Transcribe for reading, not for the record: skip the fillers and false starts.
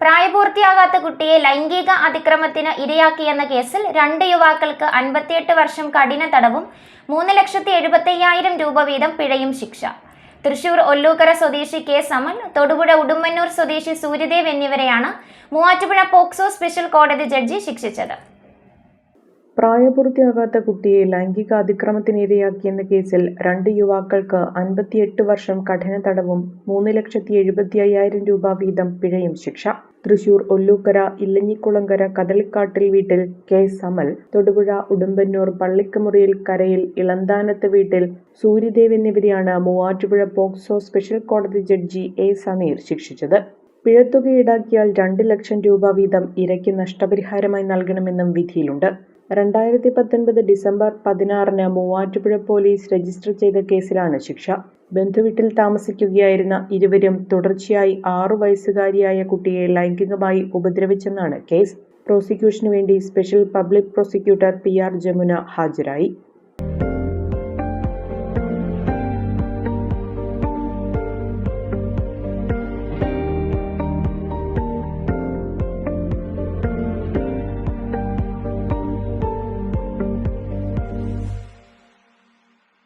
പ്രായപൂർത്തിയാകാത്ത കുട്ടിയെ ലൈംഗിക അതിക്രമത്തിന് ഇരയാക്കിയെന്ന കേസിൽ 2 യുവാക്കൾക്ക് 58 വർഷം കഠിന തടവും 3,75,000 രൂപ വീതം പിഴയും ശിക്ഷ. തൃശൂർ ഒല്ലൂക്കര സ്വദേശി കെ സമൽ, തൊടുപുഴ ഉടുമ്പന്നൂർ സ്വദേശി സൂര്യദേവ് എന്നിവരെയാണ് മൂവാറ്റുപുഴ പോക്സോ സ്പെഷ്യൽ കോടതി ജഡ്ജി ശിക്ഷിച്ചത്. പ്രായപൂർത്തിയാകാത്ത കുട്ടിയെ ലൈംഗിക അതിക്രമത്തിനിരയാക്കിയെന്ന കേസിൽ 2 യുവാക്കൾക്ക് 58 വർഷം കഠിന തടവും 3,75,000 രൂപ വീതം പിഴയും ശിക്ഷ. തൃശൂർ ഒല്ലൂക്കര ഇല്ലഞ്ഞിക്കുളങ്കര കദളിക്കാട്ടിൽ വീട്ടിൽ കെ സമൽ, തൊടുപുഴ ഉടുമ്പന്നൂർ പള്ളിക്കമുറിയിൽ കരയിൽ ഇളന്താനത്ത് വീട്ടിൽ സൂര്യദേവ് എന്നിവരെയാണ് മൂവാറ്റുപുഴ പോക്സോ സ്പെഷ്യൽ കോടതി ജഡ്ജി എ സമീർ ശിക്ഷിച്ചത്. പിഴത്തുക ഈടാക്കിയാൽ 2 ലക്ഷം രൂപ വീതം ഇരയ്ക്ക് നഷ്ടപരിഹാരമായി നൽകണമെന്നും വിധിയിലുണ്ട്. 2019 ഡിസംബർ 16-ന് മൂവാറ്റുപുഴ പോലീസ് രജിസ്റ്റർ ചെയ്ത കേസിലാണ് ശിക്ഷ. ബന്ധുവീട്ടിൽ താമസിക്കുകയായിരുന്ന ഇരുവരും തുടർച്ചയായി 6 വയസ്സുകാരിയായ കുട്ടിയെ ലൈംഗികമായി ഉപദ്രവിച്ചെന്നാണ് കേസ്. പ്രോസിക്യൂഷനു വേണ്ടി special public prosecutor PR Jamuna ഹാജരായി.